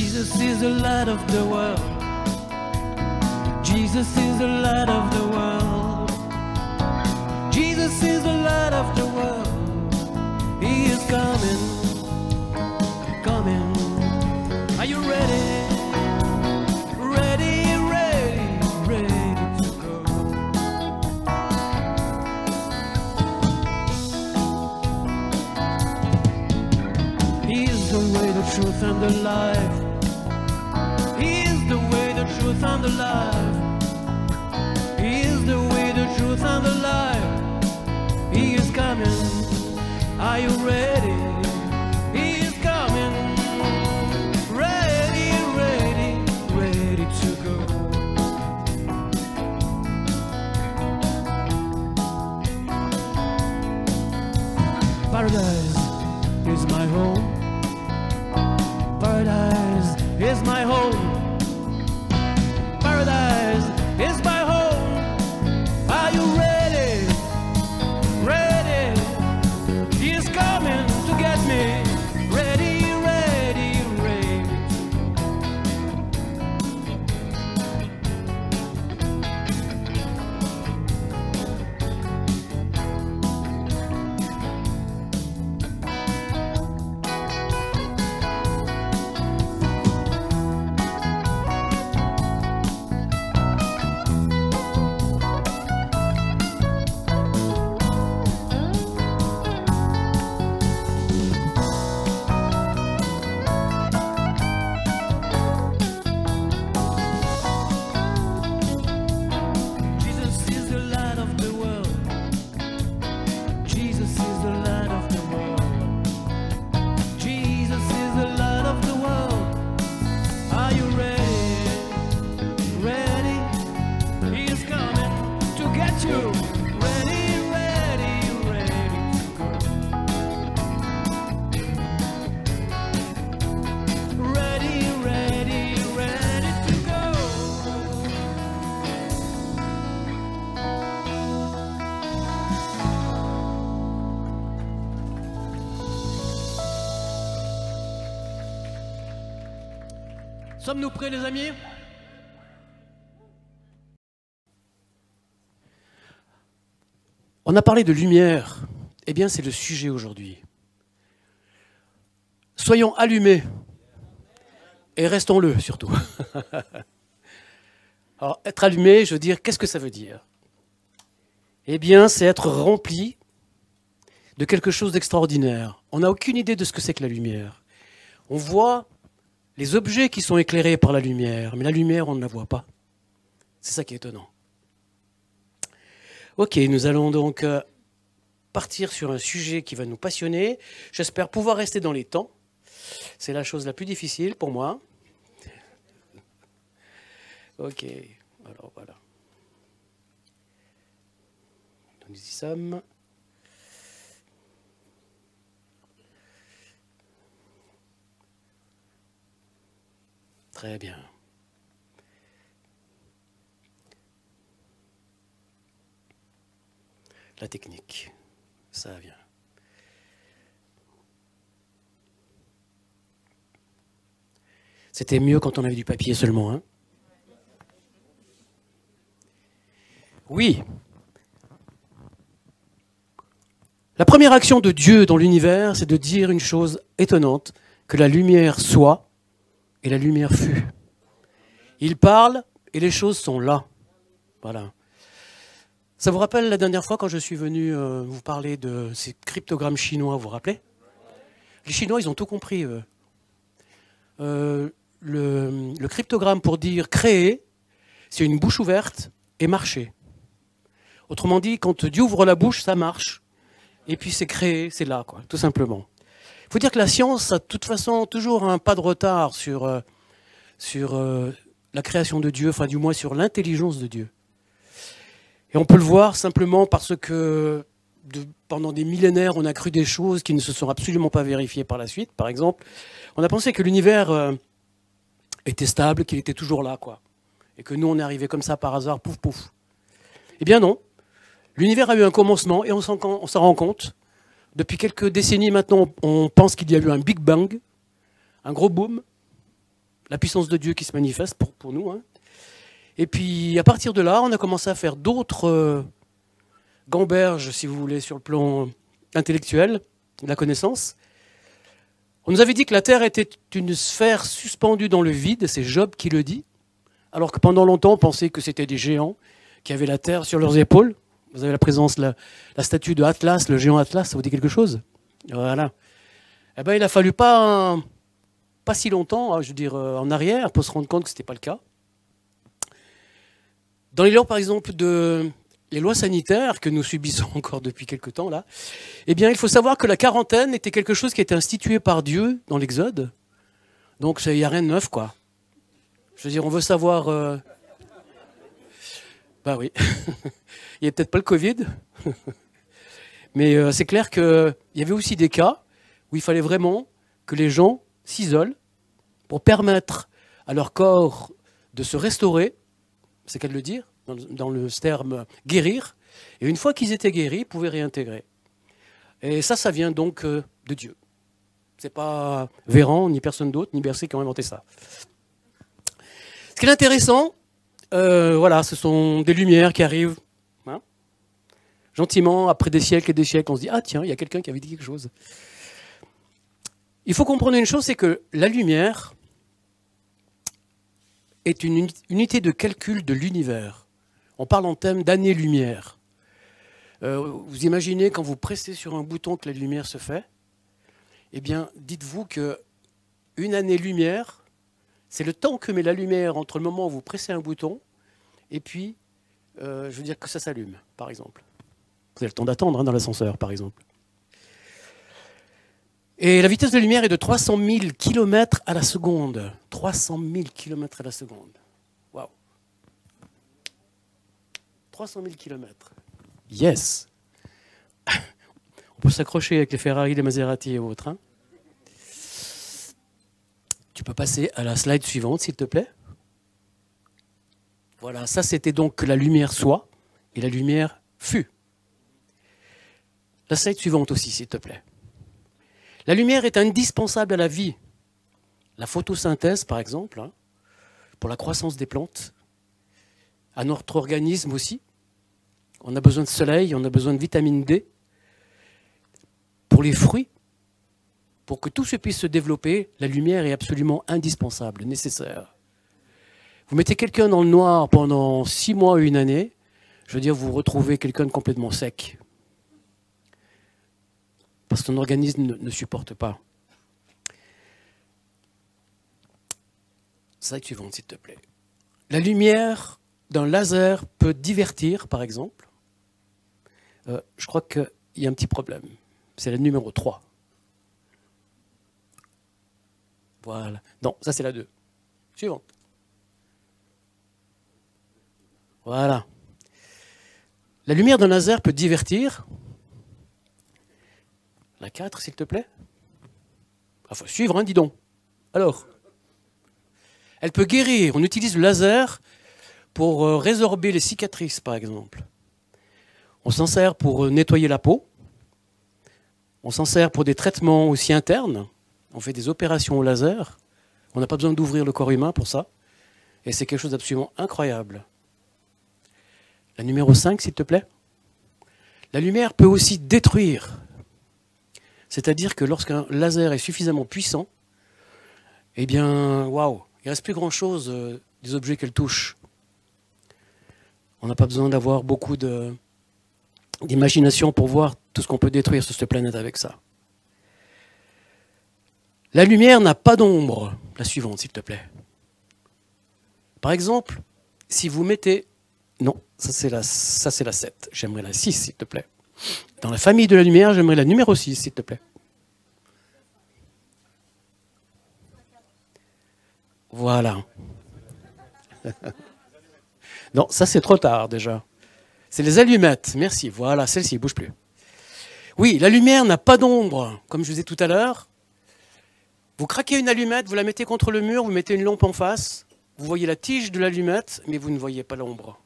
Jesus is the light of the world. Jesus is the light of the world. Jesus is the light of the world. He is coming, coming. Are you ready? Ready, ready, ready to go. He is the way, the truth, and the life. He is the way, the truth, and the life. He is the way, the truth, and the life. He is coming. Are you ready? He is coming. Ready, ready, ready to go. Paradise is my home. Paradise is my home. Paradise is my home. Are you ready? Ready? He is coming to get me. Ready, ready, ready. Sommes-nous prêts, les amis? On a parlé de lumière. Eh bien, c'est le sujet aujourd'hui. Soyons allumés. Et restons-le, surtout. Alors, être allumé, je veux dire, qu'est-ce que ça veut dire? Eh bien, c'est être rempli de quelque chose d'extraordinaire. On n'a aucune idée de ce que c'est que la lumière. On voit les objets qui sont éclairés par la lumière, mais la lumière, on ne la voit pas. C'est ça qui est étonnant. Ok, nous allons donc partir sur un sujet qui va nous passionner. J'espère pouvoir rester dans les temps. C'est la chose la plus difficile pour moi. Ok, alors voilà. Nous y sommes. Très bien. La technique, ça vient. C'était mieux quand on avait du papier seulement, hein? Oui. La première action de Dieu dans l'univers, c'est de dire une chose étonnante, que la lumière soit. Et la lumière fut. Il parle et les choses sont là. Voilà. Ça vous rappelle la dernière fois quand je suis venu vous parler de ces cryptogrammes chinois, vous vous rappelez? Les Chinois, ils ont tout compris. Le cryptogramme pour dire créer, c'est une bouche ouverte et marcher. Autrement dit, quand Dieu ouvre la bouche, ça marche. Et puis c'est créé, c'est là, quoi, tout simplement. Il faut dire que la science a de toute façon toujours un pas de retard sur la création de Dieu, enfin du moins sur l'intelligence de Dieu. Et on peut le voir simplement parce que pendant des millénaires, on a cru des choses qui ne se sont absolument pas vérifiées par la suite. Par exemple, on a pensé que l'univers était stable, qu'il était toujours là, quoi. Et que nous, on est arrivé comme ça par hasard, pouf, pouf. Eh bien non. L'univers a eu un commencement et on s'en rend compte. Depuis quelques décennies maintenant, on pense qu'il y a eu un Big Bang, un gros boom. la puissance de Dieu qui se manifeste pour nous. Hein. Et puis, à partir de là, on a commencé à faire d'autres gamberges, si vous voulez, sur le plan intellectuel, de la connaissance. On nous avait dit que la Terre était une sphère suspendue dans le vide, c'est Job qui le dit, alors que pendant longtemps, on pensait que c'était des géants qui avaient la Terre sur leurs épaules. Vous avez la présence, la statue de Atlas, le géant Atlas, ça vous dit quelque chose? Voilà. Eh ben, il a fallu pas si longtemps, je veux dire, en arrière, pour se rendre compte que ce n'était pas le cas. Dans les lois, par exemple, les lois sanitaires que nous subissons encore depuis quelque temps, là, eh bien, il faut savoir que la quarantaine était quelque chose qui a été institué par Dieu dans l'Exode. Donc, il n'y a rien de neuf, quoi. Je veux dire, on veut savoir... Bah oui. Il n'y a peut-être pas le Covid. Mais c'est clair qu'il y avait aussi des cas où il fallait vraiment que les gens s'isolent pour permettre à leur corps de se restaurer, c'est qu'à le dire, dans le terme guérir, et une fois qu'ils étaient guéris, ils pouvaient réintégrer. Et ça vient donc de Dieu. C'est pas Véran, ni personne d'autre, ni Bercé qui ont inventé ça. Ce qui est intéressant, voilà, ce sont des lumières qui arrivent, hein, gentiment, après des siècles et des siècles, on se dit « Ah tiens, il y a quelqu'un qui avait dit quelque chose ». Il faut comprendre une chose, c'est que la lumière est une unité de calcul de l'univers. On parle en termes d'années-lumière. Vous imaginez quand vous pressez sur un bouton que la lumière se fait, eh bien, dites-vous qu'une année-lumière, c'est le temps que met la lumière entre le moment où vous pressez un bouton et puis, je veux dire que ça s'allume, par exemple. Vous avez le temps d'attendre hein, dans l'ascenseur, par exemple. Et la vitesse de la lumière est de 300 000 km à la seconde. 300 000 km à la seconde. Waouh. 300 000 km. Yes. On peut s'accrocher avec les Ferrari, les Maserati et autres. Hein. Tu peux passer à la slide suivante, s'il te plaît. Voilà, ça c'était donc que la lumière soit et la lumière fut. La slide suivante aussi, s'il te plaît. La lumière est indispensable à la vie. La photosynthèse, par exemple, hein, pour la croissance des plantes, à notre organisme aussi. On a besoin de soleil, on a besoin de vitamine D. Pour les fruits, pour que tout ce puisse se développer, la lumière est absolument indispensable, nécessaire. Vous mettez quelqu'un dans le noir pendant 6 mois ou une année, je veux dire, vous retrouvez quelqu'un de complètement sec. Parce que ton organisme ne supporte pas. Slide suivante, s'il te plaît. La lumière d'un laser peut divertir, par exemple. Je crois qu'il y a un petit problème. C'est la numéro 3. Voilà. Non, ça c'est la 2. Suivante. Voilà. La lumière d'un laser peut divertir. La 4, s'il te plaît. Il faut suivre, hein, dis donc. Alors, elle peut guérir. On utilise le laser pour résorber les cicatrices, par exemple. On s'en sert pour nettoyer la peau. On s'en sert pour des traitements aussi internes. On fait des opérations au laser. On n'a pas besoin d'ouvrir le corps humain pour ça. Et c'est quelque chose d'absolument incroyable. La numéro 5, s'il te plaît. La lumière peut aussi détruire. C'est-à-dire que lorsqu'un laser est suffisamment puissant, eh bien, waouh, il ne reste plus grand-chose des objets qu'elle touche. On n'a pas besoin d'avoir beaucoup d'imagination pour voir tout ce qu'on peut détruire sur cette planète avec ça. La lumière n'a pas d'ombre. La suivante, s'il te plaît. Par exemple, si vous mettez... Non, ça c'est la 7. J'aimerais la 6, s'il te plaît. Dans la famille de la lumière, j'aimerais la numéro 6, s'il te plaît. Voilà. Non, ça c'est trop tard déjà. C'est les allumettes. Merci. Voilà, celle-ci, ne bouge plus. Oui, la lumière n'a pas d'ombre. Comme je vous disais tout à l'heure, vous craquez une allumette, vous la mettez contre le mur, vous mettez une lampe en face, vous voyez la tige de l'allumette, mais vous ne voyez pas l'ombre.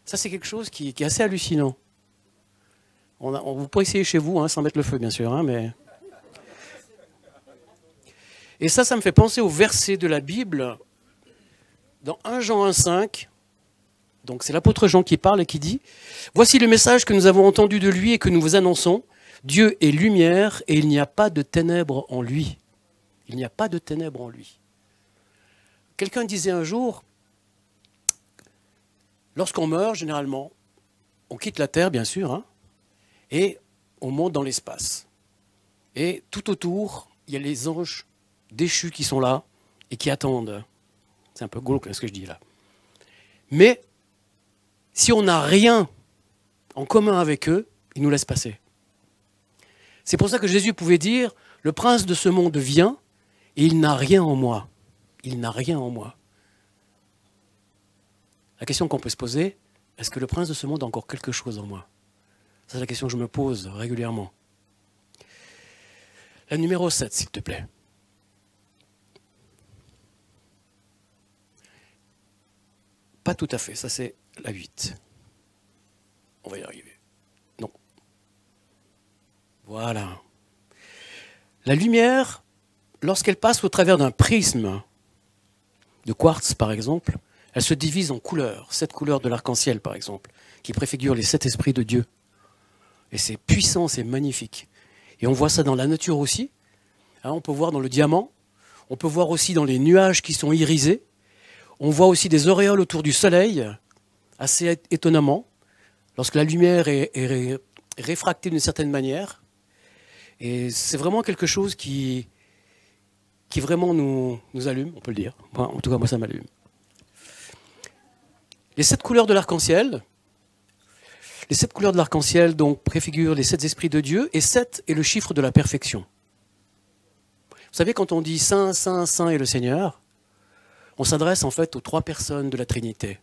Ça, c'est quelque chose qui est assez hallucinant. Vous pouvez essayer chez vous, hein, sans mettre le feu, bien sûr, hein, mais... Et ça me fait penser au verset de la Bible, dans 1 Jean 1,5. Donc c'est l'apôtre Jean qui parle et qui dit « Voici le message que nous avons entendu de lui et que nous vous annonçons. Dieu est lumière et il n'y a pas de ténèbres en lui. » Il n'y a pas de ténèbres en lui. Quelqu'un disait un jour, lorsqu'on meurt, généralement, on quitte la terre, bien sûr, hein, et on monte dans l'espace. Et tout autour, il y a les anges déchus qui sont là et qui attendent. C'est un peu glauque ce que je dis là. Mais si on n'a rien en commun avec eux, ils nous laissent passer. C'est pour ça que Jésus pouvait dire, le prince de ce monde vient et il n'a rien en moi. Il n'a rien en moi. La question qu'on peut se poser, est-ce que le prince de ce monde a encore quelque chose en moi? C'est la question que je me pose régulièrement. La numéro 7, s'il te plaît. Pas tout à fait, ça c'est la 8. On va y arriver. Non. Voilà. La lumière, lorsqu'elle passe au travers d'un prisme de quartz, par exemple, elle se divise en couleurs. 7 couleurs de l'arc-en-ciel, par exemple, qui préfigurent les 7 esprits de Dieu. Et c'est puissant, c'est magnifique. Et on voit ça dans la nature aussi. Hein, on peut voir dans le diamant. On peut voir aussi dans les nuages qui sont irisés. On voit aussi des auréoles autour du soleil, assez étonnamment, lorsque la lumière est réfractée d'une certaine manière. Et c'est vraiment quelque chose qui vraiment nous allume, on peut le dire. Enfin, en tout cas, moi, ça m'allume. Les 7 couleurs de l'arc-en-ciel. Les 7 couleurs de l'arc-en-ciel donc préfigurent les 7 esprits de Dieu, et 7 est le chiffre de la perfection. Vous savez, quand on dit Saint, Saint, Saint est le Seigneur, on s'adresse en fait aux 3 personnes de la Trinité.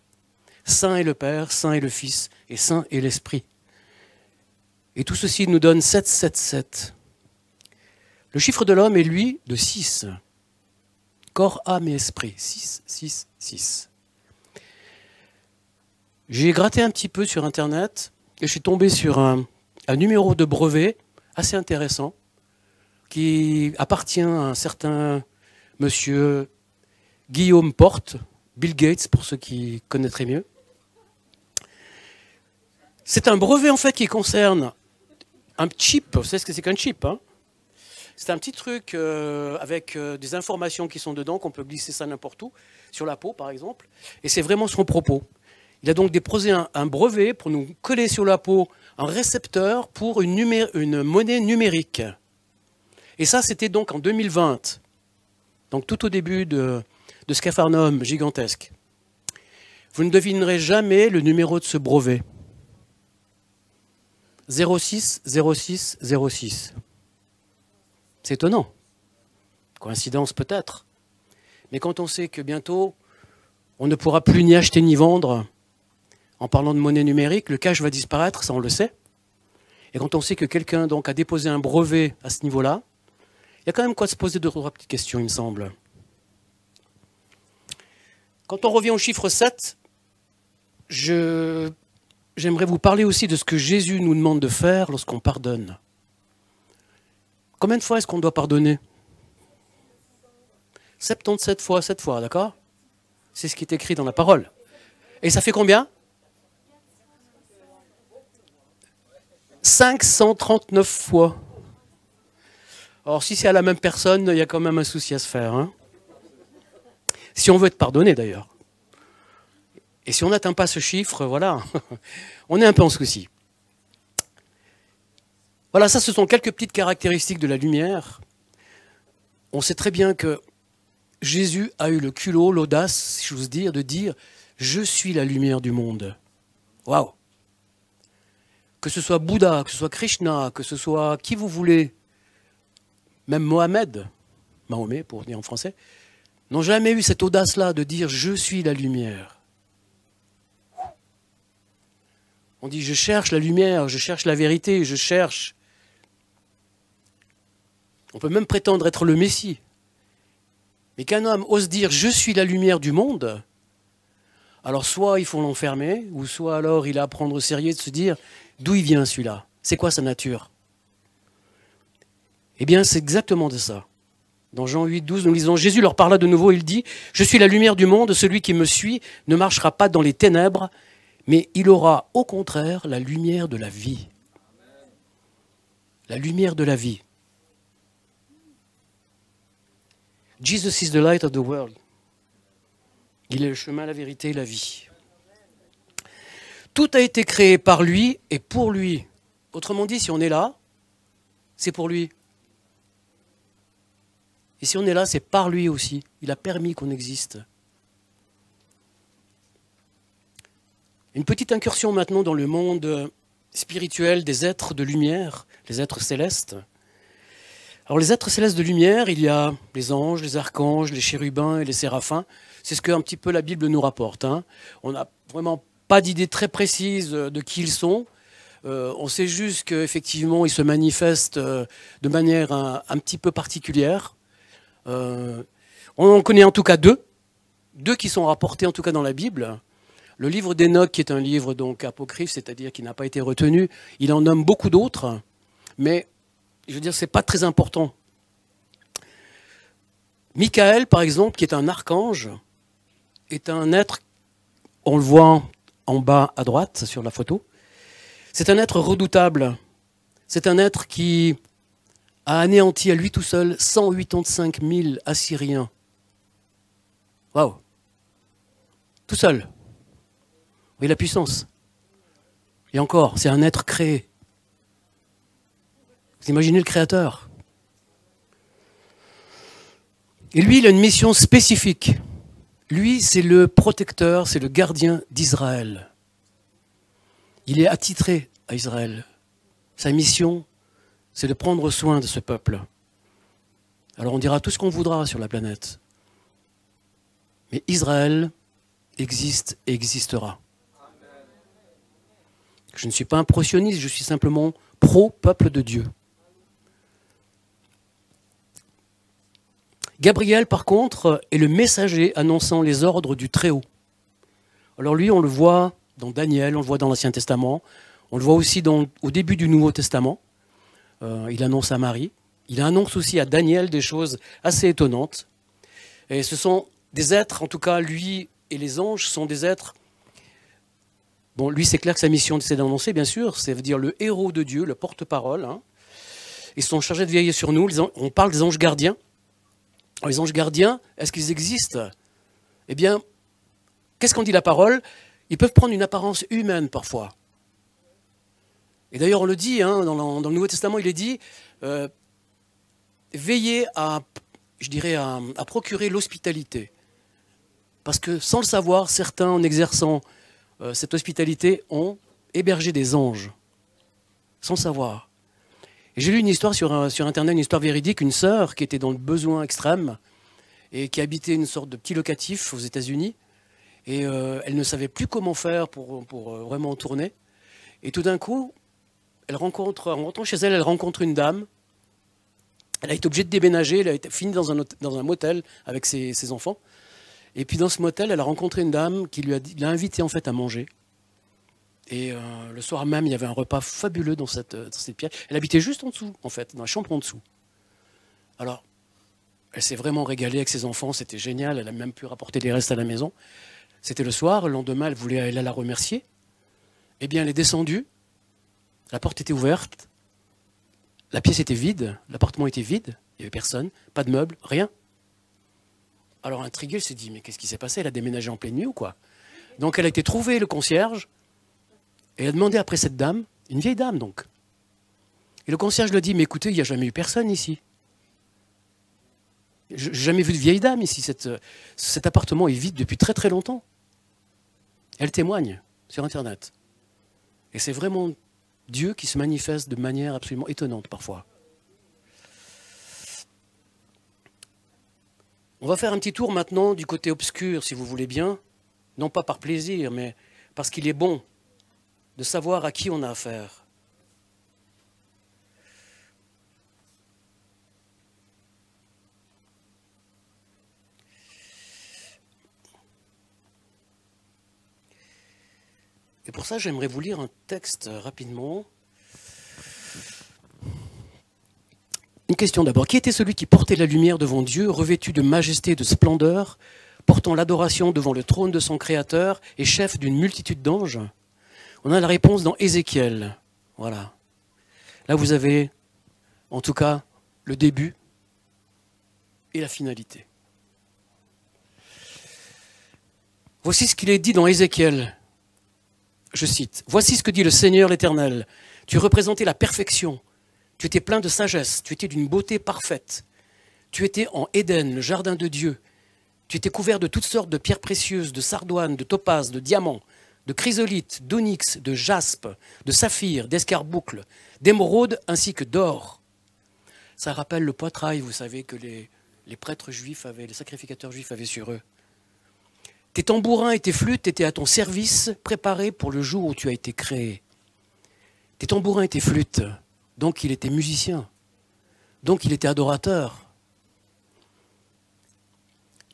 Saint est le Père, Saint est le Fils, et Saint est l'Esprit. Et tout ceci nous donne 7, 7, 7. Le chiffre de l'homme est, lui, de 6. Corps, âme et esprit. 6, 6, 6. J'ai gratté un petit peu sur Internet et je suis tombé sur un numéro de brevet assez intéressant qui appartient à un certain monsieur Guillaume Porte, Bill Gates pour ceux qui connaîtraient mieux. C'est un brevet en fait qui concerne un chip. Vous savez ce que c'est qu'un chip, hein? C'est un petit truc avec des informations qui sont dedans, qu'on peut glisser ça n'importe où, sur la peau par exemple, et c'est vraiment son propos. Il a donc déposé un brevet pour nous coller sur la peau un récepteur pour une monnaie numérique. Et ça, c'était donc en 2020, donc tout au début de ce capharnaüm gigantesque. Vous ne devinerez jamais le numéro de ce brevet. 06 06 06. C'est étonnant. Coïncidence peut-être. Mais quand on sait que bientôt, on ne pourra plus ni acheter ni vendre, en parlant de monnaie numérique, le cash va disparaître, ça on le sait. Et quand on sait que quelqu'un donc a déposé un brevet à ce niveau-là, il y a quand même quoi se poser 2 ou 3 petites questions, il me semble. Quand on revient au chiffre 7, j'aimerais vous parler aussi de ce que Jésus nous demande de faire lorsqu'on pardonne. Combien de fois est-ce qu'on doit pardonner? 77 fois, 7 fois, d'accord? C'est ce qui est écrit dans la parole. Et ça fait combien? 539 fois. Alors si c'est à la même personne, il y a quand même un souci à se faire. Hein, si on veut être pardonné d'ailleurs. Et si on n'atteint pas ce chiffre, voilà, on est un peu en souci. Voilà, ça ce sont quelques petites caractéristiques de la lumière. On sait très bien que Jésus a eu le culot, l'audace, si j'ose dire, de dire « Je suis la lumière du monde ». Waouh! Que ce soit Bouddha, que ce soit Krishna, que ce soit qui vous voulez, même Mohamed, Mahomet pour dire en français, n'ont jamais eu cette audace-là de dire « Je suis la lumière ». On dit « Je cherche la lumière, je cherche la vérité, je cherche ». On peut même prétendre être le Messie. Mais qu'un homme ose dire « Je suis la lumière du monde », alors soit il faut l'enfermer, ou soit alors il a à prendre au sérieux de se dire d'où il vient celui-là, c'est quoi sa nature? Eh bien c'est exactement de ça. Dans Jean 8, 12, nous lisons, Jésus leur parla de nouveau, il dit, « Je suis la lumière du monde, celui qui me suit ne marchera pas dans les ténèbres, mais il aura au contraire la lumière de la vie. » La lumière de la vie. Jesus is the light of the world. Il est le chemin, la vérité et la vie. Tout a été créé par lui et pour lui. Autrement dit, si on est là, c'est pour lui. Et si on est là, c'est par lui aussi. Il a permis qu'on existe. Une petite incursion maintenant dans le monde spirituel des êtres de lumière, les êtres célestes. Alors les êtres célestes de lumière, il y a les anges, les archanges, les chérubins et les séraphins. C'est ce que un petit peu la Bible nous rapporte. On n'a vraiment pas d'idée très précise de qui ils sont. On sait juste qu'effectivement, ils se manifestent de manière un petit peu particulière. On en connaît en tout cas deux qui sont rapportés en tout cas dans la Bible. Le livre d'Enoch, qui est un livre donc apocryphe, c'est-à-dire qui n'a pas été retenu, il en nomme beaucoup d'autres, mais je veux dire, c'est pas très important. Michael, par exemple, qui est un archange, est un être, on le voit en bas à droite sur la photo, c'est un être redoutable. C'est un être qui a anéanti à lui tout seul 185 000 Assyriens. Waouh! Tout seul. Oui, la puissance. Et encore, c'est un être créé. Vous imaginez le créateur. Et lui, il a une mission spécifique. Lui, c'est le protecteur, c'est le gardien d'Israël. Il est attitré à Israël. Sa mission, c'est de prendre soin de ce peuple. Alors on dira tout ce qu'on voudra sur la planète. Mais Israël existe et existera. Je ne suis pas un pro-sioniste, je suis simplement pro-peuple de Dieu. Gabriel, par contre, est le messager annonçant les ordres du Très-Haut. Alors lui, on le voit dans Daniel, on le voit dans l'Ancien Testament, on le voit aussi au début du Nouveau Testament. Il annonce à Marie. Il annonce aussi à Daniel des choses assez étonnantes. Et ce sont des êtres, en tout cas, lui et les anges sont des êtres. Bon, lui, c'est clair que sa mission, c'est d'annoncer, bien sûr, c'est dire le héros de Dieu, le porte-parole. Ils sont chargés de veiller sur nous. On parle des anges gardiens. Alors, les anges gardiens, est-ce qu'ils existent? Eh bien, qu'est-ce qu'en dit la parole? Ils peuvent prendre une apparence humaine parfois. Et d'ailleurs, on le dit, dans le Nouveau Testament, il est dit, veillez à procurer l'hospitalité. Parce que sans le savoir, certains, en exerçant cette hospitalité, ont hébergé des anges. Sans le savoir. Et j'ai lu une histoire sur Internet, une histoire véridique, une sœur qui était dans le besoin extrême et qui habitait une sorte de petit locatif aux États-Unis. Et elle ne savait plus comment faire pour vraiment tourner. Et tout d'un coup, en rentrant chez elle, elle rencontre une dame. Elle a été obligée de déménager, elle a fini dans un motel avec ses enfants. Et puis dans ce motel, elle a rencontré une dame qui l'a invitée en fait à manger. Et le soir même, il y avait un repas fabuleux dans cette pièce. Elle habitait juste en dessous, en fait, dans la chambre en dessous. Alors, elle s'est vraiment régalée avec ses enfants, c'était génial, elle a même pu rapporter les restes à la maison. C'était le soir, le lendemain, elle voulait aller la remercier. Eh bien, elle est descendue, la porte était ouverte, la pièce était vide, l'appartement était vide, il n'y avait personne, pas de meubles, rien. Alors intriguée, elle s'est dit, mais qu'est-ce qui s'est passé? Elle a déménagé en pleine nuit ou quoi? Donc elle a été trouver le concierge, et elle a demandé après cette dame, une vieille dame donc. Et le concierge lui a dit, mais écoutez, il n'y a jamais eu personne ici. Je n'ai jamais vu de vieille dame ici, cet appartement est vide depuis très très longtemps. Elle témoigne sur Internet. Et c'est vraiment Dieu qui se manifeste de manière absolument étonnante parfois. On va faire un petit tour maintenant du côté obscur, si vous voulez bien. Non pas par plaisir, mais parce qu'il est bon de savoir à qui on a affaire. Et pour ça, j'aimerais vous lire un texte rapidement. question d'abord. Qui était celui qui portait la lumière devant Dieu, revêtu de majesté et de splendeur, portant l'adoration devant le trône de son Créateur et chef d'une multitude d'anges? On a la réponse dans Ézéchiel. Voilà. Là, vous avez, en tout cas, le début et la finalité. Voici ce qu'il est dit dans Ézéchiel. Je cite, « Voici ce que dit le Seigneur l'Éternel. Tu représentais la perfection. Tu étais plein de sagesse. Tu étais d'une beauté parfaite. Tu étais en Éden, le jardin de Dieu. Tu étais couvert de toutes sortes de pierres précieuses, de sardoine, de topaze, de diamants, de chrysolite, d'onyx, de jaspe, de saphir, d'escarboucle, d'émeraude ainsi que d'or. » Ça rappelle le poitrail, vous savez, que les prêtres juifs avaient, les sacrificateurs juifs avaient sur eux. Tes tambourins et tes flûtes étaient à ton service, préparés pour le jour où tu as été créé. Tes tambourins et tes flûtes, donc il était musicien, donc il était adorateur.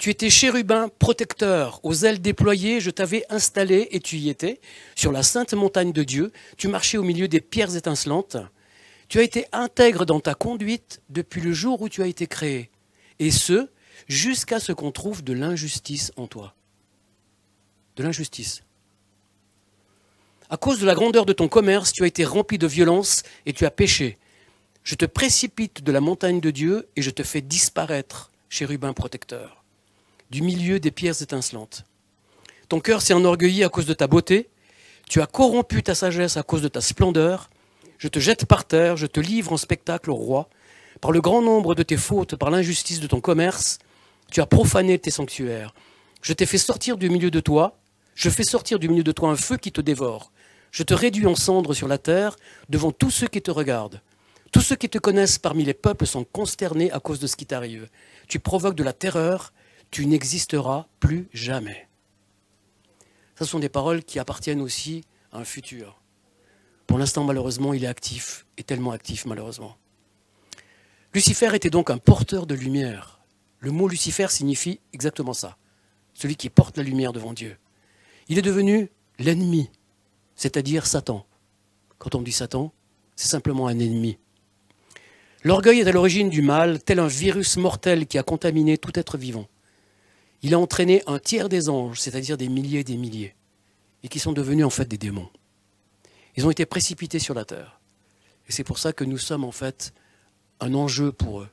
Tu étais chérubin protecteur, aux ailes déployées, je t'avais installé et tu y étais, sur la sainte montagne de Dieu, tu marchais au milieu des pierres étincelantes. Tu as été intègre dans ta conduite depuis le jour où tu as été créé, et ce, jusqu'à ce qu'on trouve de l'injustice en toi. De l'injustice. À cause de la grandeur de ton commerce, tu as été rempli de violence et tu as péché. Je te précipite de la montagne de Dieu et je te fais disparaître, chérubin protecteur, du milieu des pierres étincelantes. Ton cœur s'est enorgueilli à cause de ta beauté, tu as corrompu ta sagesse à cause de ta splendeur, je te jette par terre, je te livre en spectacle au roi. Par le grand nombre de tes fautes, par l'injustice de ton commerce, tu as profané tes sanctuaires. Je t'ai fait sortir du milieu de toi, je fais sortir du milieu de toi un feu qui te dévore. Je te réduis en cendres sur la terre devant tous ceux qui te regardent. Tous ceux qui te connaissent parmi les peuples sont consternés à cause de ce qui t'arrive. Tu provoques de la terreur, tu n'existeras plus jamais. Ce sont des paroles qui appartiennent aussi à un futur. Pour l'instant, malheureusement, il est actif, et tellement actif, malheureusement. Lucifer était donc un porteur de lumière. Le mot Lucifer signifie exactement ça, celui qui porte la lumière devant Dieu. Il est devenu l'ennemi, c'est-à-dire Satan. Quand on dit Satan, c'est simplement un ennemi. L'orgueil est à l'origine du mal, tel un virus mortel qui a contaminé tout être vivant. Il a entraîné un tiers des anges, c'est-à-dire des milliers et des milliers, et qui sont devenus en fait des démons. Ils ont été précipités sur la terre. Et c'est pour ça que nous sommes en fait un enjeu pour eux.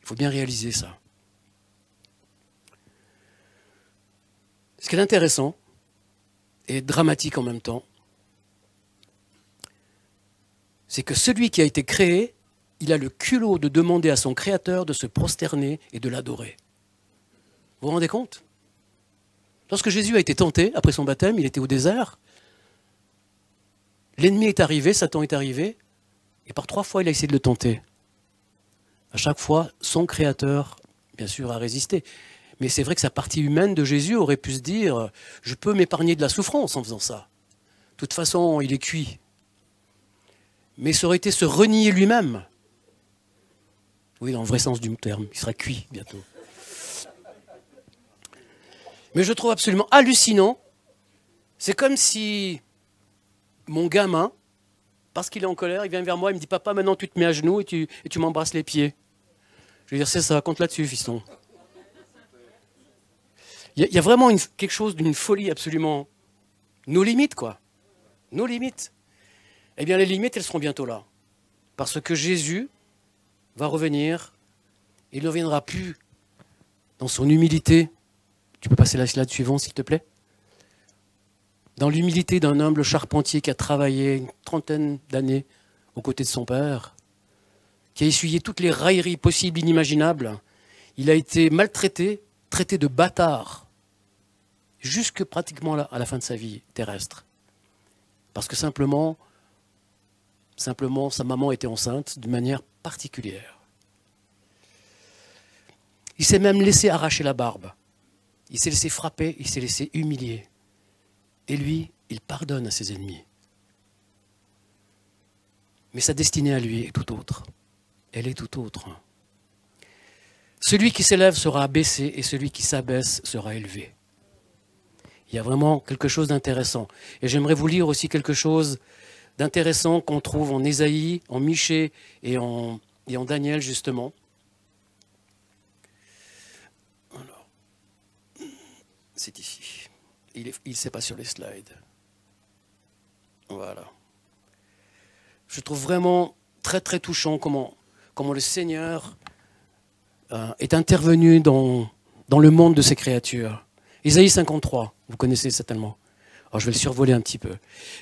Il faut bien réaliser ça. Ce qui est intéressant et dramatique en même temps, c'est que celui qui a été créé, il a le culot de demander à son Créateur de se prosterner et de l'adorer. Vous vous rendez compte? Lorsque Jésus a été tenté, après son baptême, il était au désert, l'ennemi est arrivé, Satan est arrivé, et par 3 fois il a essayé de le tenter. À chaque fois, son Créateur, bien sûr, a résisté. Mais c'est vrai que sa partie humaine de Jésus aurait pu se dire « Je peux m'épargner de la souffrance en faisant ça. De toute façon, il est cuit. » Mais ça aurait été se renier lui-même. Oui, dans le vrai sens du terme, il sera cuit bientôt. Mais je trouve absolument hallucinant. C'est comme si mon gamin, parce qu'il est en colère, il vient vers moi, il me dit « Papa, maintenant tu te mets à genoux et tu m'embrasses les pieds. » Je vais dire « C'est ça, compte là-dessus, fiston. » Il y a vraiment quelque chose d'une folie absolument... Nos limites, quoi. Nos limites. Eh bien, les limites, elles seront bientôt là. Parce que Jésus va revenir. Il ne reviendra plus dans son humilité. Tu peux passer la slide suivante, s'il te plaît. Dans l'humilité d'un humble charpentier qui a travaillé une 30aine d'années aux côtés de son père, qui a essuyé toutes les railleries possibles, inimaginables. Il a été maltraité, traité de bâtard, jusque pratiquement à la fin de sa vie terrestre. Parce que simplement, sa maman était enceinte d'une manière particulière. Il s'est même laissé arracher la barbe. Il s'est laissé frapper, il s'est laissé humilier. Et lui, il pardonne à ses ennemis. Mais sa destinée à lui est tout autre. Elle est tout autre. Celui qui s'élève sera abaissé et celui qui s'abaisse sera élevé. Il y a vraiment quelque chose d'intéressant. Et j'aimerais vous lire aussi quelque chose d'intéressant qu'on trouve en Ésaïe, en Michée et en et en Daniel, justement. Alors, c'est ici. Il ne sait pas sur les slides. Voilà. Je trouve vraiment très très touchant comment le Seigneur est intervenu dans le monde de ses créatures. Isaïe 53, vous connaissez certainement. Alors je vais le survoler un petit peu.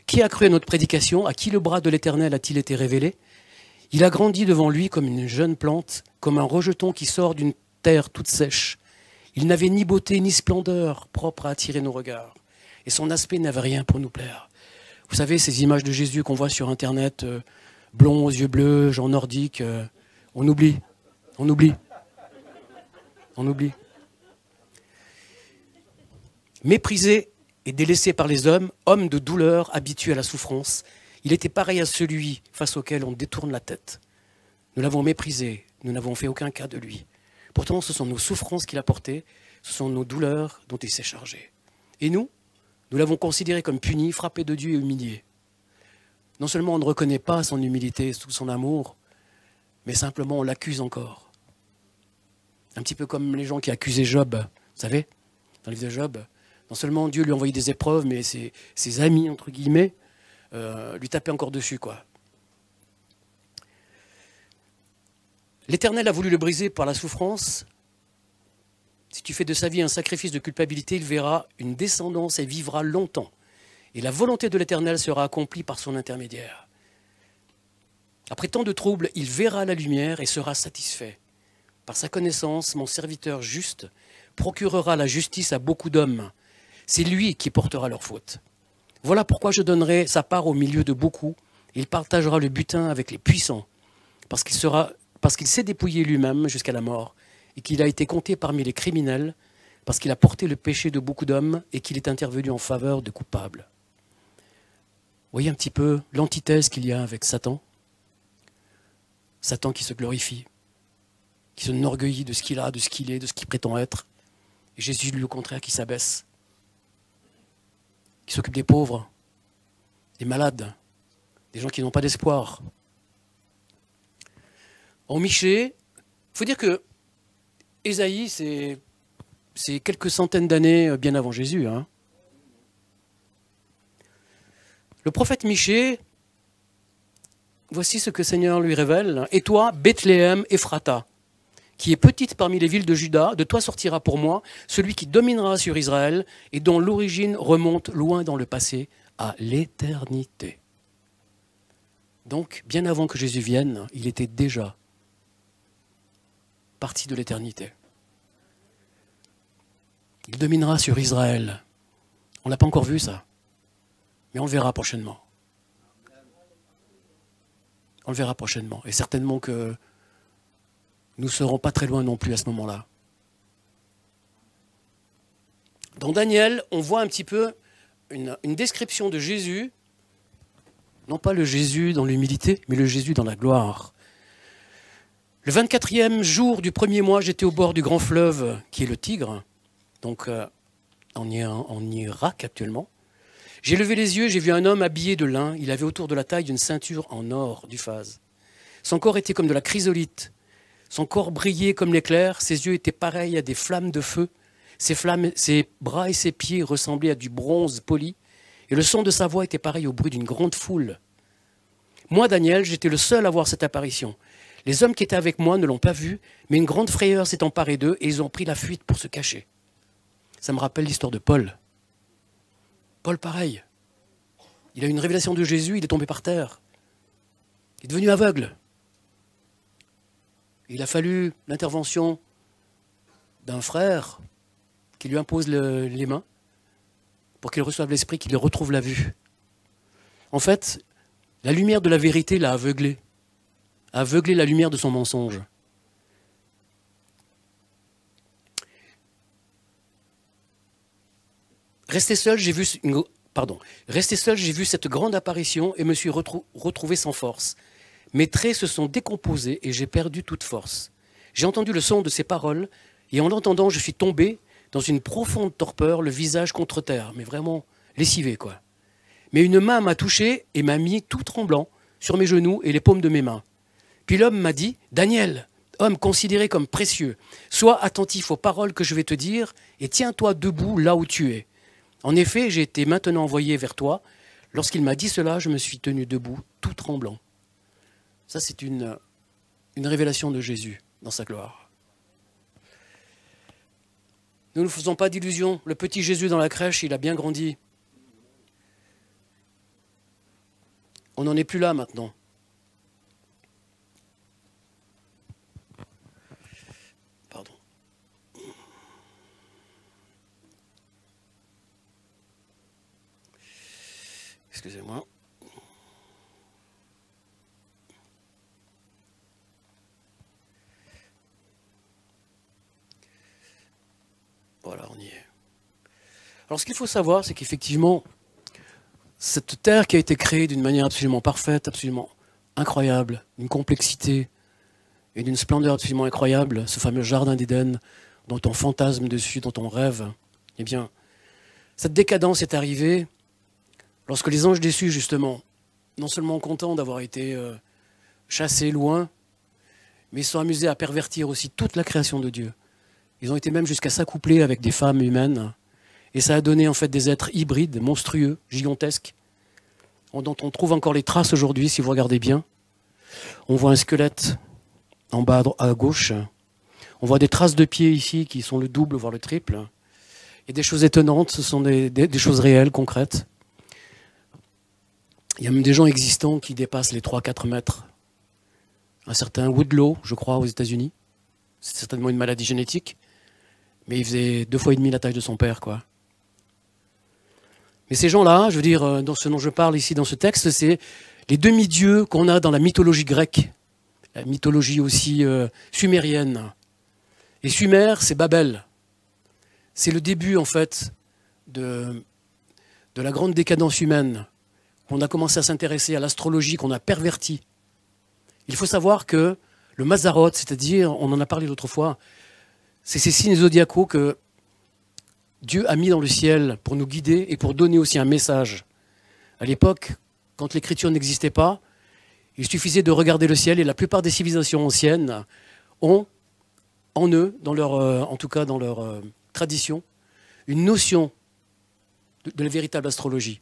Qui a cru à notre prédication? À qui le bras de l'Éternel a-t-il été révélé? Il a grandi devant lui comme une jeune plante, comme un rejeton qui sort d'une terre toute sèche. Il n'avait ni beauté ni splendeur propre à attirer nos regards. Et son aspect n'avait rien pour nous plaire. Vous savez, ces images de Jésus qu'on voit sur Internet, blond aux yeux bleus, genre nordique, on oublie. On oublie. On oublie. Méprisé et délaissé par les hommes, homme de douleur, habitué à la souffrance, il était pareil à celui face auquel on détourne la tête. Nous l'avons méprisé, nous n'avons fait aucun cas de lui. Pourtant, ce sont nos souffrances qu'il a portées, ce sont nos douleurs dont il s'est chargé. Et nous l'avons considéré comme puni, frappé de Dieu et humilié. Non seulement on ne reconnaît pas son humilité, tout son amour, mais simplement on l'accuse encore. Un petit peu comme les gens qui accusaient Job, vous savez, dans le livre de Job. Non seulement Dieu lui envoyait des épreuves, mais ses amis, entre guillemets, lui tapaient encore dessus, quoi. L'Éternel a voulu le briser par la souffrance. Si tu fais de sa vie un sacrifice de culpabilité, il verra une descendance et vivra longtemps. Et la volonté de l'Éternel sera accomplie par son intermédiaire. Après tant de troubles, il verra la lumière et sera satisfait. Par sa connaissance, mon serviteur juste procurera la justice à beaucoup d'hommes. C'est lui qui portera leurs fautes. Voilà pourquoi je donnerai sa part au milieu de beaucoup. Il partagera le butin avec les puissants, parce qu'il s'est dépouillé lui-même jusqu'à la mort, et qu'il a été compté parmi les criminels, parce qu'il a porté le péché de beaucoup d'hommes et qu'il est intervenu en faveur de coupables. Vous voyez un petit peu l'antithèse qu'il y a avec Satan? Satan qui se glorifie, qui se enorgueillit de ce qu'il a, de ce qu'il est, de ce qu'il prétend être. Et Jésus, lui, au contraire, qui s'abaisse, qui s'occupe des pauvres, des malades, des gens qui n'ont pas d'espoir. En Michée, il faut dire que Ésaïe, c'est quelques centaines d'années bien avant Jésus. Hein. Le prophète Michée, voici ce que le Seigneur lui révèle. « Et toi, Bethléem, Ephrata, qui est petite parmi les villes de Juda, de toi sortira pour moi celui qui dominera sur Israël et dont l'origine remonte loin dans le passé, à l'éternité. » Donc, bien avant que Jésus vienne, il était déjà parti de l'éternité. Il dominera sur Israël. On ne l'a pas encore vu, ça. Mais on le verra prochainement. On le verra prochainement. Et certainement que nous ne serons pas très loin non plus à ce moment-là. Dans Daniel, on voit un petit peu une description de Jésus, non pas le Jésus dans l'humilité, mais le Jésus dans la gloire. Le 24e jour du premier mois, j'étais au bord du grand fleuve qui est le Tigre, donc en Irak actuellement. J'ai levé les yeux, j'ai vu un homme habillé de lin. Il avait autour de la taille d'une ceinture en or du phase. Son corps était comme de la chrysolite. Son corps brillait comme l'éclair. Ses yeux étaient pareils à des flammes de feu. Ses bras et ses pieds ressemblaient à du bronze poli. Et le son de sa voix était pareil au bruit d'une grande foule. Moi, Daniel, j'étais le seul à voir cette apparition. Les hommes qui étaient avec moi ne l'ont pas vu, mais une grande frayeur s'est emparée d'eux et ils ont pris la fuite pour se cacher. Ça me rappelle l'histoire de Paul. Paul, pareil. Il a eu une révélation de Jésus, il est tombé par terre. Il est devenu aveugle. Il a fallu l'intervention d'un frère qui lui impose les mains pour qu'il reçoive l'esprit, qu'il retrouve la vue. En fait, la lumière de la vérité l'a aveuglé. A aveuglé la lumière de son mensonge. Resté seul, j'ai vu cette grande apparition et me suis retrouvé sans force. Mes traits se sont décomposés et j'ai perdu toute force. J'ai entendu le son de ses paroles et en l'entendant, je suis tombé dans une profonde torpeur, le visage contre terre, mais vraiment lessivé, quoi. Mais une main m'a touché et m'a mis tout tremblant sur mes genoux et les paumes de mes mains. Puis l'homme m'a dit, Daniel, homme considéré comme précieux, sois attentif aux paroles que je vais te dire et tiens-toi debout là où tu es. En effet, j'ai été maintenant envoyé vers toi. Lorsqu'il m'a dit cela, je me suis tenu debout, tout tremblant. Ça, c'est une révélation de Jésus dans sa gloire. Nous ne faisons pas d'illusions. Le petit Jésus dans la crèche, il a bien grandi. On n'en est plus là maintenant. Pardon. Excusez-moi. Voilà, on y est. Alors ce qu'il faut savoir, c'est qu'effectivement, cette terre qui a été créée d'une manière absolument parfaite, absolument incroyable, d'une complexité et d'une splendeur absolument incroyable, ce fameux jardin d'Éden dont on fantasme dessus, dont on rêve, eh bien, cette décadence est arrivée lorsque les anges déçus, justement, non seulement contents d'avoir été chassés loin, mais ils se sont amusés à pervertir aussi toute la création de Dieu. Ils ont été même jusqu'à s'accoupler avec des femmes humaines. Et ça a donné en fait des êtres hybrides, monstrueux, gigantesques, dont on trouve encore les traces aujourd'hui, si vous regardez bien. On voit un squelette en bas à gauche. On voit des traces de pieds ici qui sont le double, voire le triple. Et des choses étonnantes, ce sont des choses réelles, concrètes. Il y a même des gens existants qui dépassent les 3-4 mètres. Un certain Woodlow, je crois, aux États-Unis. C'est certainement une maladie génétique. Mais il faisait 2 fois et demi la taille de son père, quoi. Mais ces gens-là, je veux dire, dans ce dont je parle ici dans ce texte, c'est les demi-dieux qu'on a dans la mythologie grecque, la mythologie aussi sumérienne. Et Sumer, c'est Babel. C'est le début, en fait, de la grande décadence humaine. On a commencé à s'intéresser à l'astrologie, qu'on a perverti. Il faut savoir que le Mazzaroth, c'est-à-dire, on en a parlé l'autre fois, c'est ces signes zodiacaux que Dieu a mis dans le ciel pour nous guider et pour donner aussi un message. À l'époque, quand l'écriture n'existait pas, il suffisait de regarder le ciel et la plupart des civilisations anciennes ont en eux, en tout cas dans leur tradition, une notion de la véritable astrologie.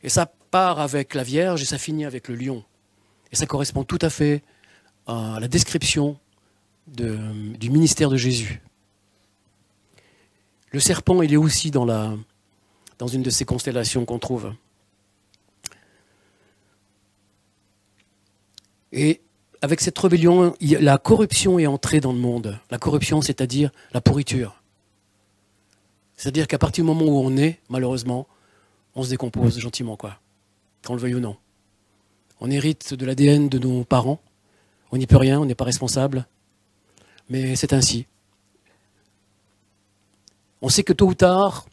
Et ça part avec la Vierge et ça finit avec le lion. Et ça correspond tout à fait à la description du ministère de Jésus. Le serpent, il est aussi dans une de ces constellations qu'on trouve. Et avec cette rébellion, la corruption est entrée dans le monde. La corruption, c'est-à-dire la pourriture. C'est-à-dire qu'à partir du moment où on est, malheureusement, on se décompose gentiment, quoi. Qu'on le veuille ou non. On hérite de l'ADN de nos parents. On n'y peut rien, on n'est pas responsable. Mais c'est ainsi. On sait que tôt ou tard,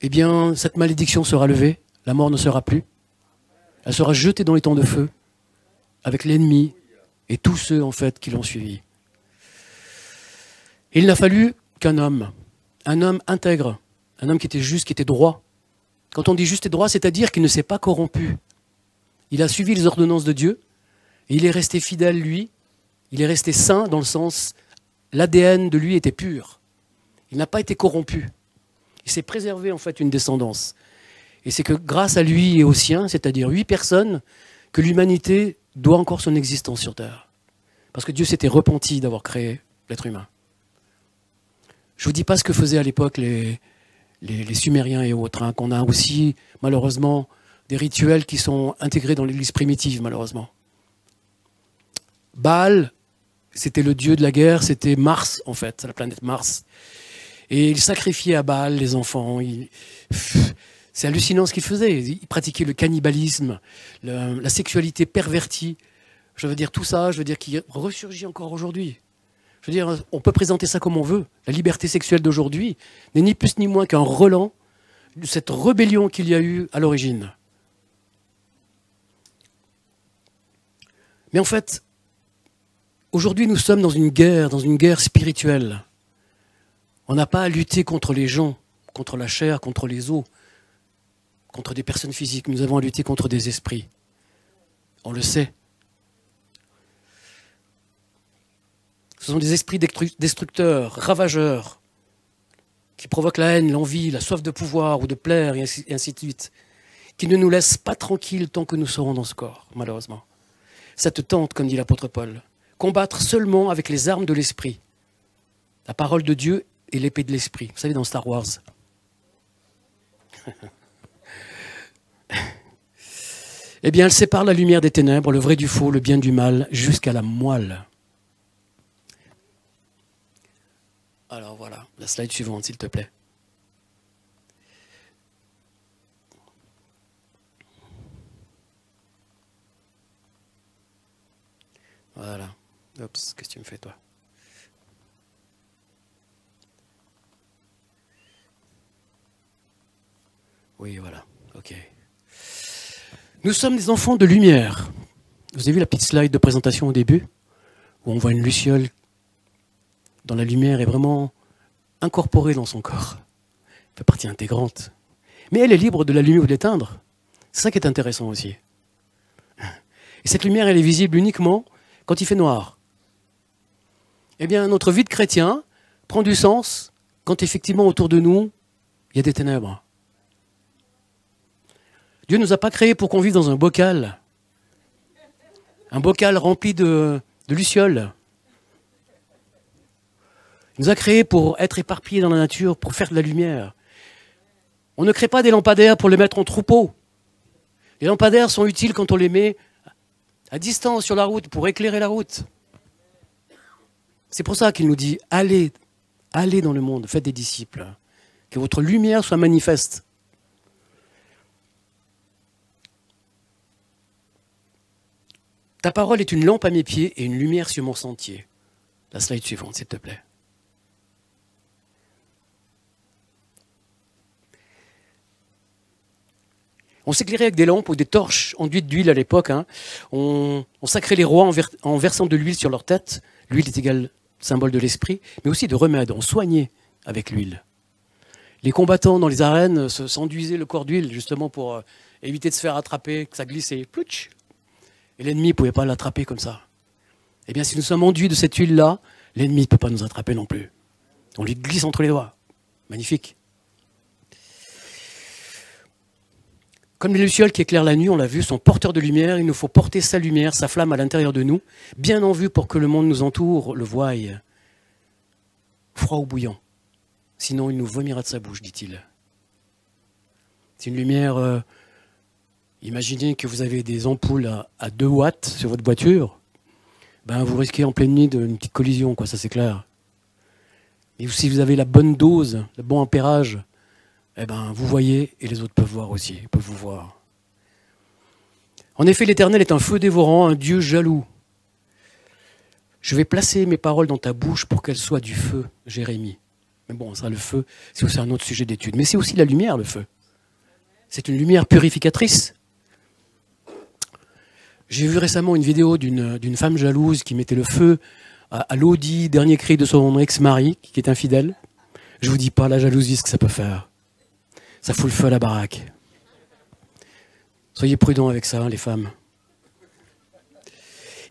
eh bien, cette malédiction sera levée, la mort ne sera plus. Elle sera jetée dans les temps de feu, avec l'ennemi et tous ceux, en fait, qui l'ont suivi. Et il n'a fallu qu'un homme, un homme intègre, un homme qui était juste, qui était droit. Quand on dit juste et droit, c'est-à-dire qu'il ne s'est pas corrompu. Il a suivi les ordonnances de Dieu, et il est resté fidèle, lui. Il est resté saint dans le sens, l'ADN de lui était pur. Il n'a pas été corrompu. Il s'est préservé en fait une descendance. Et c'est que grâce à lui et aux siens, c'est-à-dire 8 personnes, que l'humanité doit encore son existence sur Terre. Parce que Dieu s'était repenti d'avoir créé l'être humain. Je ne vous dis pas ce que faisaient à l'époque les Sumériens et autres, hein, qu'on a aussi malheureusement des rituels qui sont intégrés dans l'Église primitive, malheureusement. Baal, c'était le dieu de la guerre, c'était Mars, en fait, la planète Mars. Et il sacrifiait à Baal les enfants. C'est hallucinant ce qu'il faisait. Il pratiquait le cannibalisme, la sexualité pervertie. Je veux dire, tout ça, je veux dire, qui ressurgit encore aujourd'hui. Je veux dire, on peut présenter ça comme on veut. La liberté sexuelle d'aujourd'hui n'est ni plus ni moins qu'un relent de cette rébellion qu'il y a eu à l'origine. Mais en fait, aujourd'hui, nous sommes dans une guerre spirituelle. On n'a pas à lutter contre les gens, contre la chair, contre les os, contre des personnes physiques. Nous avons à lutter contre des esprits. On le sait. Ce sont des esprits destructeurs, ravageurs, qui provoquent la haine, l'envie, la soif de pouvoir ou de plaire, et ainsi de suite, qui ne nous laissent pas tranquilles tant que nous serons dans ce corps, malheureusement. Cette tente, comme dit l'apôtre Paul, combattre seulement avec les armes de l'esprit, la parole de Dieu et l'épée de l'esprit. Vous savez, dans Star Wars. Eh bien, elle sépare la lumière des ténèbres, le vrai du faux, le bien du mal, jusqu'à la moelle. Alors voilà, la slide suivante, s'il te plaît. Voilà. Oups, qu'est-ce que tu me fais, toi? Oui, voilà. OK. Nous sommes des enfants de lumière. Vous avez vu la petite slide de présentation au début, où on voit une luciole dont la lumière est vraiment incorporée dans son corps. Elle fait partie intégrante. Mais elle est libre de l'allumer ou de l'éteindre. C'est ça qui est intéressant aussi. Et cette lumière, elle est visible uniquement quand il fait noir. Eh bien, notre vie de chrétien prend du sens quand effectivement autour de nous, il y a des ténèbres. Dieu ne nous a pas créés pour qu'on vive dans un bocal rempli de lucioles. Il nous a créés pour être éparpillés dans la nature, pour faire de la lumière. On ne crée pas des lampadaires pour les mettre en troupeau. Les lampadaires sont utiles quand on les met à distance sur la route, pour éclairer la route. C'est pour ça qu'il nous dit, allez dans le monde, faites des disciples, que votre lumière soit manifeste. Ta parole est une lampe à mes pieds et une lumière sur mon sentier. La slide suivante, s'il te plaît. On s'éclairait avec des lampes ou des torches enduites d'huile à l'époque. Hein. On sacrait les rois en versant de l'huile sur leur tête. L'huile est égale symbole de l'esprit, mais aussi de remède. On soignait avec l'huile. Les combattants dans les arènes s'enduisaient le corps d'huile justement pour éviter de se faire attraper, que ça glissait. Plouch. Et l'ennemi ne pouvait pas l'attraper comme ça. Eh bien, si nous sommes enduits de cette huile-là, l'ennemi ne peut pas nous attraper non plus. On lui glisse entre les doigts. Magnifique. Comme les lucioles qui éclairent la nuit, on l'a vu, sont porteurs de lumière. Il nous faut porter sa lumière, sa flamme à l'intérieur de nous, bien en vue pour que le monde nous entoure le voie, froid ou bouillant. Sinon, il nous vomira de sa bouche, dit-il. C'est une lumière... Imaginez que vous avez des ampoules à 2 watts sur votre voiture. Ben, vous risquez en pleine nuit une petite collision, quoi, ça c'est clair. Et si vous avez la bonne dose, le bon ampérage, eh ben, vous voyez et les autres peuvent voir aussi, ils peuvent vous voir. En effet, l'Éternel est un feu dévorant, un Dieu jaloux. Je vais placer mes paroles dans ta bouche pour qu'elles soient du feu, Jérémie. Mais bon, ça, le feu, c'est aussi un autre sujet d'étude. Mais c'est aussi la lumière, le feu. C'est une lumière purificatrice. J'ai vu récemment une vidéo d'une femme jalouse qui mettait le feu à l'audi, dernier cri de son ex-mari, qui est infidèle. Je vous dis pas la jalousie, ce que ça peut faire. Ça fout le feu à la baraque. Soyez prudents avec ça, les femmes.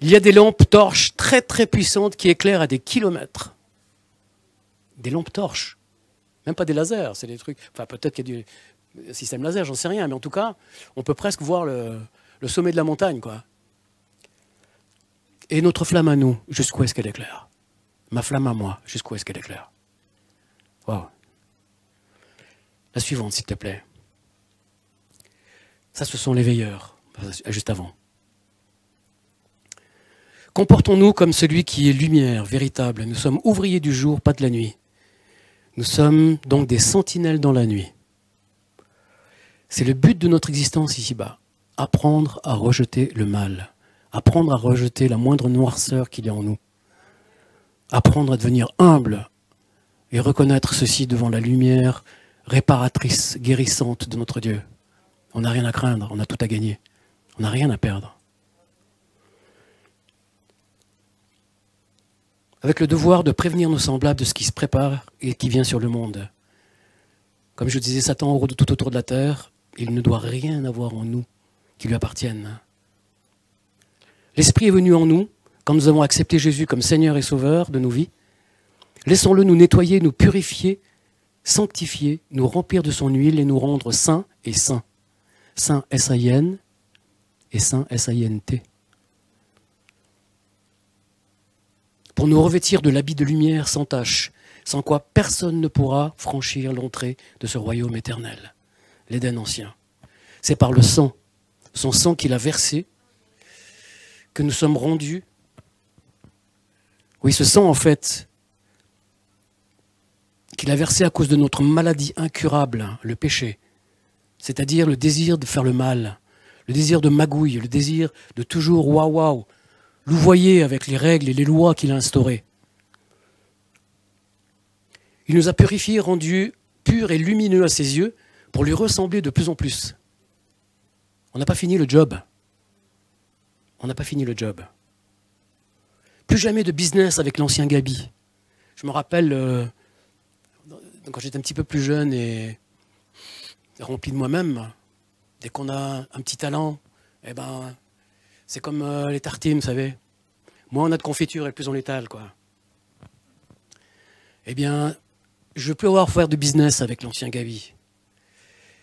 Il y a des lampes torches très très puissantes qui éclairent à des kilomètres. Des lampes torches. Même pas des lasers, c'est des trucs... Enfin, peut-être qu'il y a du système laser, j'en sais rien. Mais en tout cas, on peut presque voir le sommet de la montagne, quoi. Et notre flamme à nous, jusqu'où est-ce qu'elle éclaire? Ma flamme à moi, jusqu'où est-ce qu'elle éclaire? Wow. La suivante, s'il te plaît. Ça, ce sont les veilleurs, juste avant. Comportons-nous comme celui qui est lumière, véritable. Nous sommes ouvriers du jour, pas de la nuit. Nous sommes donc des sentinelles dans la nuit. C'est le but de notre existence ici-bas. Apprendre à rejeter le mal. Apprendre à rejeter la moindre noirceur qu'il y a en nous. Apprendre à devenir humble et reconnaître ceci devant la lumière réparatrice, guérissante de notre Dieu. On n'a rien à craindre, on a tout à gagner. On n'a rien à perdre. Avec le devoir de prévenir nos semblables de ce qui se prépare et qui vient sur le monde. Comme je disais, Satan rôde tout autour de la terre, il ne doit rien avoir en nous qui lui appartienne. L'Esprit est venu en nous quand nous avons accepté Jésus comme Seigneur et Sauveur de nos vies, laissons-le nous nettoyer, nous purifier, sanctifier, nous remplir de son huile et nous rendre saints et saints. Saint S-A-I-N et Saint S-A-I-N-T. Pour nous revêtir de l'habit de lumière sans tache, sans quoi personne ne pourra franchir l'entrée de ce royaume éternel, l'Éden ancien. C'est par le sang, son sang qu'il a versé, que nous sommes rendus. Oui, ce sang, en fait, qu'il a versé à cause de notre maladie incurable, le péché, c'est-à-dire le désir de faire le mal, le désir de magouille, le désir de toujours waouh, louvoyer avec les règles et les lois qu'il a instaurées. Il nous a purifiés, rendus purs et lumineux à ses yeux pour lui ressembler de plus en plus. On n'a pas fini le job. On n'a pas fini le job. Plus jamais de business avec l'ancien Gabi. Je me rappelle, quand j'étais un petit peu plus jeune et rempli de moi-même, dès qu'on a un petit talent, eh ben, c'est comme les tartines, vous savez. Moins on a de confiture et plus on l'étale, quoi. Eh bien, je veux plus avoir faire de business avec l'ancien Gabi,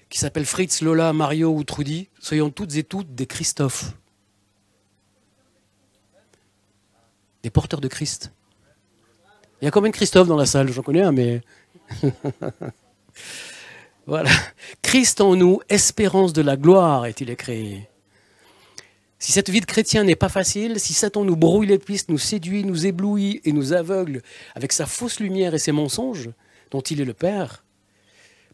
qui s'appelle Fritz, Lola, Mario ou Trudy. Soyons toutes et toutes des Christophe. Des porteurs de Christ. Il y a combien de Christophe dans la salle? J'en connais un, mais... Voilà. Christ en nous, espérance de la gloire, est-il écrit. Si cette vie de chrétien n'est pas facile, si Satan nous brouille les pistes, nous séduit, nous éblouit et nous aveugle avec sa fausse lumière et ses mensonges, dont il est le Père,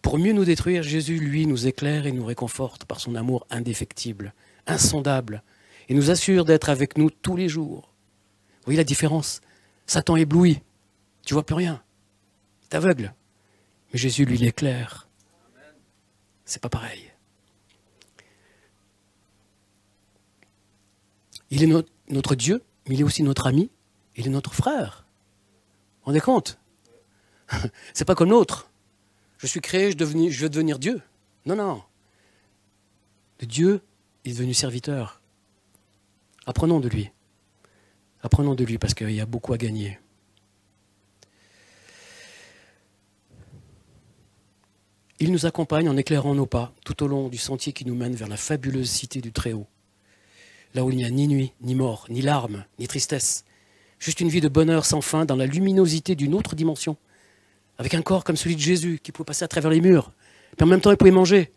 pour mieux nous détruire, Jésus, lui, nous éclaire et nous réconforte par son amour indéfectible, insondable, et nous assure d'être avec nous tous les jours. Vous voyez la différence? Satan éblouit, tu vois plus rien, il t'aveugle. Mais Jésus, lui, l'éclaire. C'est pas pareil. Il est notre Dieu, mais il est aussi notre ami, il est notre frère. Vous vous rendez compte? C'est pas comme l'autre. Je suis créé, je veux devenir Dieu. Non, non. Le Dieu est devenu serviteur. Apprenons de lui. Apprenons de lui parce qu'il y a beaucoup à gagner. Il nous accompagne en éclairant nos pas tout au long du sentier qui nous mène vers la fabuleuse cité du Très-Haut. Là où il n'y a ni nuit, ni mort, ni larmes, ni tristesse. Juste une vie de bonheur sans fin dans la luminosité d'une autre dimension. Avec un corps comme celui de Jésus qui pouvait passer à travers les murs. Puis en même temps, il pouvait manger.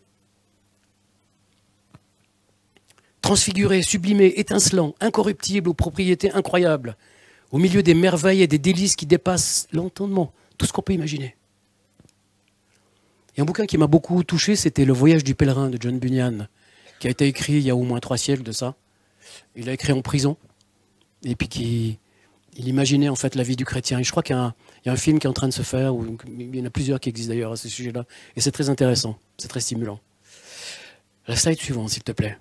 Transfiguré, sublimé, étincelant, incorruptible aux propriétés incroyables. Au milieu des merveilles et des délices qui dépassent l'entendement. Tout ce qu'on peut imaginer. Et un bouquin qui m'a beaucoup touché, c'était Le Voyage du pèlerin de John Bunyan, qui a été écrit il y a au moins 3 siècles de ça. Il l'a écrit en prison. Et puis il imaginait en fait la vie du chrétien. Et je crois qu'il y a un film qui est en train de se faire, ou il y en a plusieurs qui existent d'ailleurs à ce sujet-là. Et c'est très intéressant, c'est très stimulant. La slide suivante, s'il te plaît.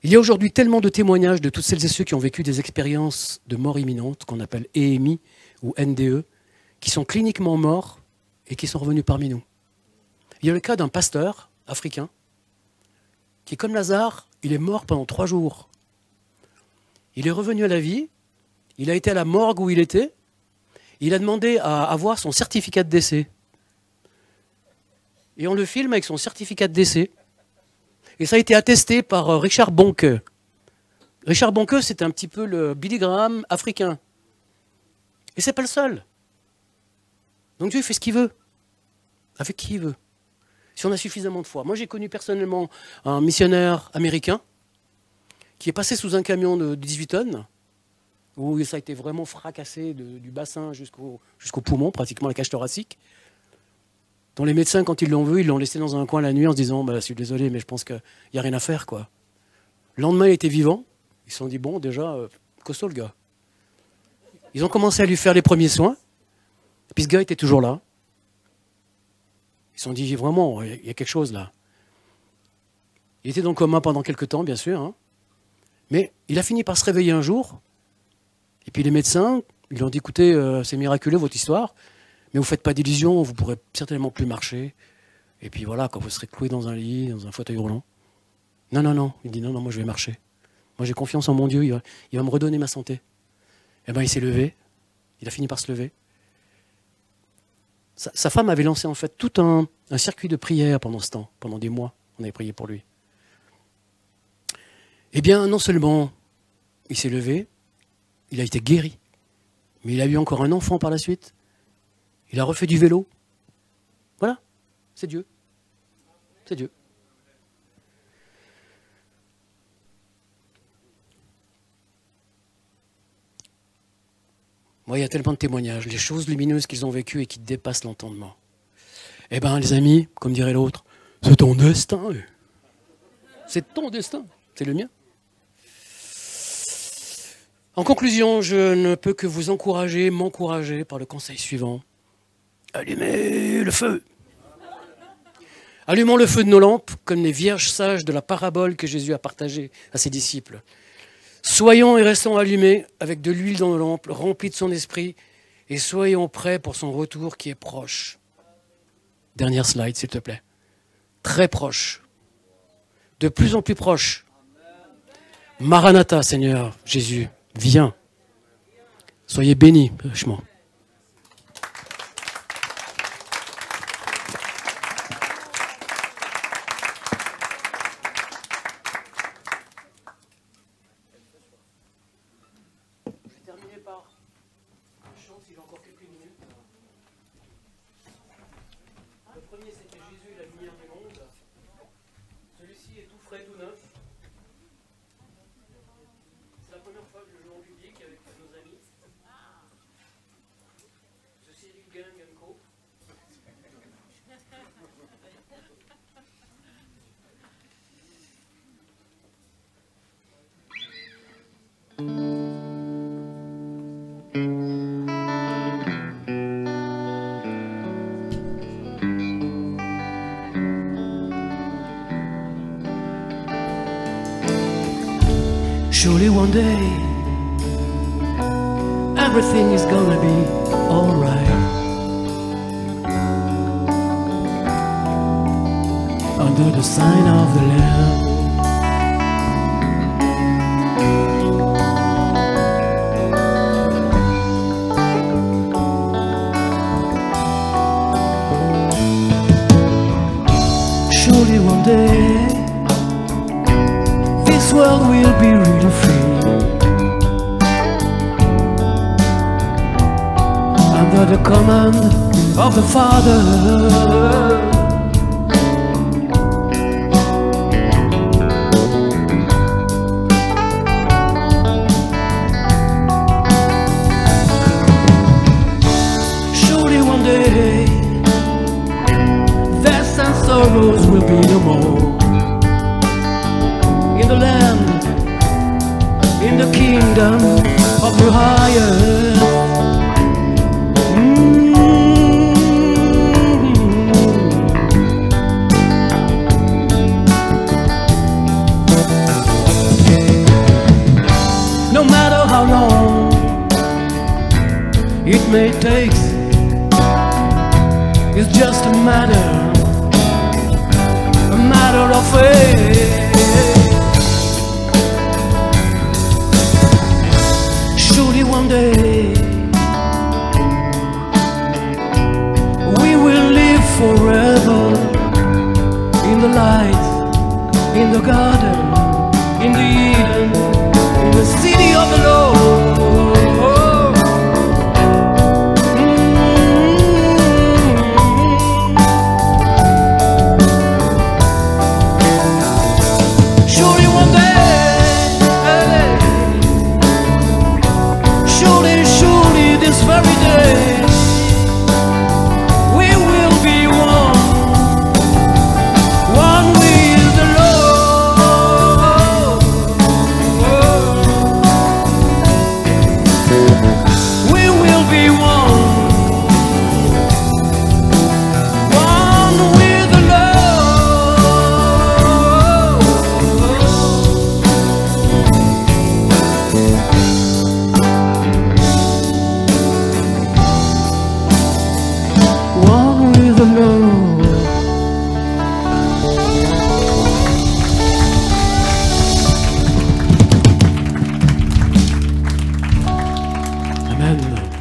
Il y a aujourd'hui tellement de témoignages de toutes celles et ceux qui ont vécu des expériences de mort imminente, qu'on appelle EMI ou NDE, qui sont cliniquement morts et qui sont revenus parmi nous. Il y a le cas d'un pasteur africain qui, comme Lazare, il est mort pendant 3 jours. Il est revenu à la vie, il a été à la morgue où il était, il a demandé à avoir son certificat de décès. Et on le filme avec son certificat de décès. Et ça a été attesté par Richard Bonke. Richard Bonke, c'est un petit peu le Billy Graham africain. Et c'est pas le seul. Donc Dieu fait ce qu'il veut, avec qui il veut. Si on a suffisamment de foi. Moi, j'ai connu personnellement un missionnaire américain qui est passé sous un camion de 18 tonnes, où ça a été vraiment fracassé du bassin jusqu'au poumon, pratiquement la cage thoracique. Dont les médecins, quand ils l'ont vu, ils l'ont laissé dans un coin la nuit en se disant bah, « je suis désolé, mais je pense qu'il n'y a rien à faire. » quoi. Le lendemain, il était vivant. Ils se sont dit « bon, déjà, costaud le gars. » Ils ont commencé à lui faire les premiers soins. Et puis ce gars était toujours là. Ils se sont dit « vraiment, il y a quelque chose là. » Il était dans le coma pendant quelques temps, bien sûr. Hein. Mais il a fini par se réveiller un jour. Et puis les médecins, ils lui ont dit « écoutez, c'est miraculeux votre histoire. » Mais vous ne faites pas d'illusions, vous ne pourrez certainement plus marcher. Et puis voilà, quand vous serez cloué dans un lit, dans un fauteuil roulant. Non, non, non. Il dit non, non, moi je vais marcher. Moi j'ai confiance en mon Dieu, il va me redonner ma santé. Eh bien il s'est levé, il a fini par se lever. Sa femme avait lancé en fait tout un circuit de prière pendant ce temps, pendant des mois, on avait prié pour lui. Eh bien non seulement il s'est levé, il a été guéri, mais il a eu encore un enfant par la suite, il a refait du vélo. Voilà, c'est Dieu. C'est Dieu. Moi, il y a tellement de témoignages, les choses lumineuses qu'ils ont vécues et qui dépassent l'entendement. Eh bien, les amis, comme dirait l'autre, c'est ton destin. C'est ton destin, c'est le mien. En conclusion, je ne peux que vous encourager, m'encourager par le conseil suivant. Allumez le feu. Allumons le feu de nos lampes, comme les vierges sages de la parabole que Jésus a partagée à ses disciples. Soyons et restons allumés avec de l'huile dans nos lampes, remplis de son esprit, et soyons prêts pour son retour qui est proche. Dernière slide, s'il te plaît. Très proche. De plus en plus proche. Maranatha, Seigneur Jésus, viens. Soyez bénis, richement. Surely one day, everything is gonna be alright. Under the sign of the Lamb. Surely one day, this world will be really free. Under the command of the Father. Surely one day, death and sorrows will be no more. In the land, in the kingdom of the highest. No matter how long it may take, it's just a matter of faith. Surely one day we will live forever in the light, in the garden, in the Eden, in the city of the Lord. This very day we will be one with the Lord. Amen.